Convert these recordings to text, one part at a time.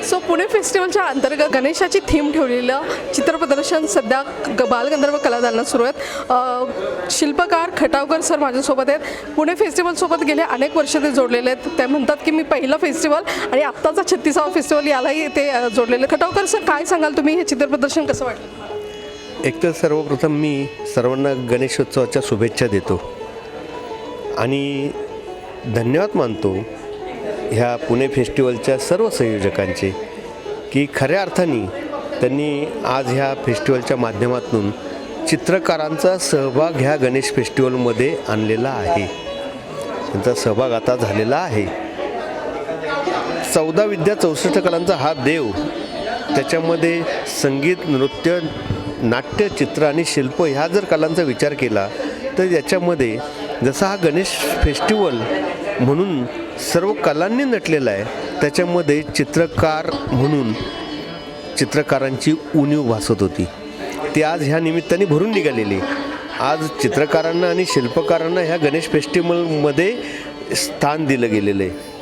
So Pune फेस्टिवलच्या अंतर्गत गणेशाची theme ठेवलेलं चित्रप्रदर्शन सध्या बालगंधर्व कलादालनात सुरू आहेत। शिल्पकार खटावकर सर माझ्यासोबत आहेत। पुणे फेस्टिवलसोबत गेले अनेक वर्ष ते जोडलेले आहेत। ते म्हणतात की मी पहिलं फेस्टिवल आणि आत्ताचा 36वा फेस्टिवल यालाही ते जोडलेले। खटावकर सर काय सांगाल तुम्ही, हे चित्रप्रदर्शन कसं वाटलं? एक तर सर्वप्रथम मी सर्वांना गणेशोत्सवाच्या शुभेच्छा देतो आणि धन्यवाद मानतो ह्या पुणे फेस्टिवलच्या सर्व संयोजकांचे की खऱ्या अर्थाने त्यांनी आज ह्या फेस्टिवलच्या माध्यमातून चित्रकारांचा सहभाग ह्या गणेश फेस्टिवलमध्ये आणलेला आहे। त्यांचा सहभाग आता झालेला आहे। 14 विद्या 64 कलांचा हा देव, त्याच्यामध्ये संगीत, नृत्य, नाट्य, चित्र आणि शिल्प ह्या जर कलांचा विचार केला तर याच्यामध्ये जसा हा गणेश फेस्टिवल म्हणून सर्व कलांनी नटलेला आहे, त्याच्यामध्ये चित्रकार म्हणून चित्रकारांची उणीव भासत होती। ती आज ह्या निमित्ताने भरून निघालेली। आज चित्रकारांना आणि शिल्पकारांना ह्या गणेश फेस्टिवलमध्ये स्थान दिलं गेलेलं आहे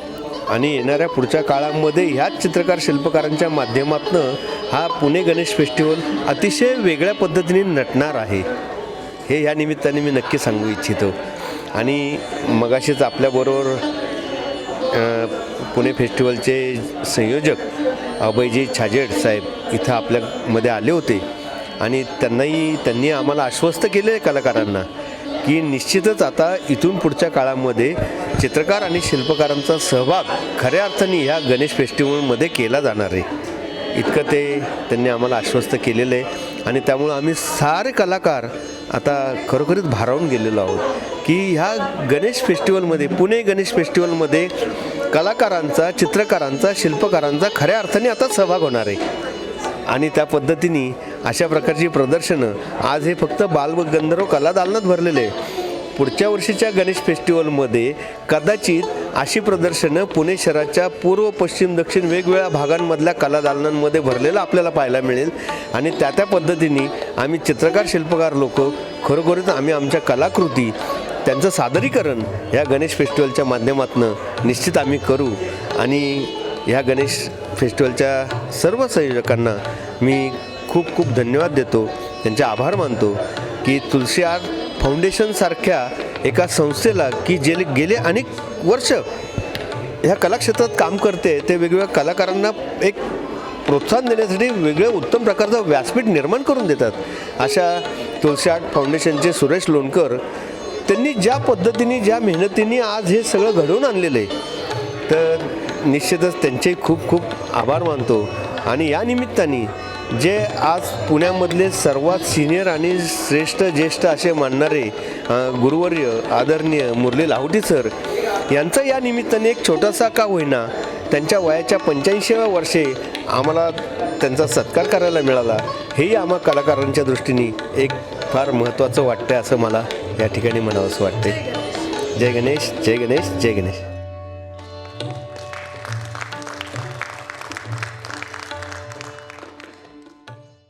आणि येणाऱ्या पुढच्या काळामध्ये ह्याच चित्रकार शिल्पकारांच्या माध्यमातून हा पुणे गणेश फेस्टिवल अतिशय वेगळ्या पद्धतीने नटणार आहे, हे ह्या निमित्ताने मी नक्की सांगू इच्छितो। आणि मगाशीच आपल्याबरोबर पुणे फेस्टिवलचे संयोजक अभयजी छाजेड साहेब इथं आपल्यामध्ये आले होते आणि त्यांनी आम्हाला आश्वस्त केले आहे कलाकारांना की निश्चितच आता इथून पुढच्या काळामध्ये चित्रकार आणि शिल्पकारांचा सहभाग खऱ्या अर्थाने ह्या गणेश फेस्टिवलमध्ये केला जाणार आहे, इतकं त्यांनी आम्हाला आश्वस्त केलेलं आहे। आणि त्यामुळं आम्ही सारे कलाकार आता खरोखरीच भारावून गेलेलो आहोत की ह्या गणेश फेस्टिवलमध्ये, पुणे गणेश फेस्टिवलमध्ये कलाकारांचा, चित्रकारांचा, शिल्पकारांचा खऱ्या अर्थाने आता सहभाग होणार आहे। आणि त्या पद्धतीने अशा प्रकारची प्रदर्शनं आज हे फक्त बालगंधर्व कलादालनात भरलेले आहे। पुढच्या वर्षीच्या गणेश फेस्टिवलमध्ये कदाचित अशी प्रदर्शनं पुणे शहराच्या पूर्व, पश्चिम, दक्षिण वेगवेगळ्या भागांमधल्या कलादालनांमध्ये भरलेलं आपल्याला पाहायला मिळेल। आणि त्या पद्धतीने आम्ही चित्रकार शिल्पकार लोक खरोखरच आम्ही आमच्या कलाकृती, त्यांचं सादरीकरण ह्या गणेश फेस्टिवलच्या माध्यमातून निश्चित आम्ही करू। आणि ह्या गणेश फेस्टिवलच्या सर्व संयोजकांना मी खूप खूप धन्यवाद देतो, त्यांचे आभार मानतो की तुलसी आर्ट फाउंडेशनसारख्या एका संस्थेला की गेले अनेक वर्ष ह्या कलाक्षेत्रात काम करते, ते वेगवेगळ्या कलाकारांना एक प्रोत्साहन देण्यासाठी वेगळ्या उत्तम प्रकारचं व्यासपीठ निर्माण करून देतात। अशा तुलसी आर्ट फाउंडेशनचे सुरेश लोणकर त्यांनी ज्या पद्धतीने, ज्या मेहनतीने आज हे सगळं घडवून आणलेलं आहे, तर निश्चितच त्यांचे खूप खूप आभार मानतो। आणि या निमित्ताने जे आज पुण्यामधले सर्वात सिनियर आणि श्रेष्ठ ज्येष्ठ असे मानणारे गुरुवर्य आदरणीय मुरली लाहोटी सर यांचा या निमित्ताने एक छोटासा का होईना त्यांच्या वयाच्या 85व्या वर्षी आम्हाला त्यांचा सत्कार करायला मिळाला, हेही आम्हा कलाकारांच्या दृष्टीने एक फार महत्त्वाचं वाटतं असं मला या ठिकाणी म्हणावंसं वाटते। जय गणेश, जय गणेश, जय गणेश।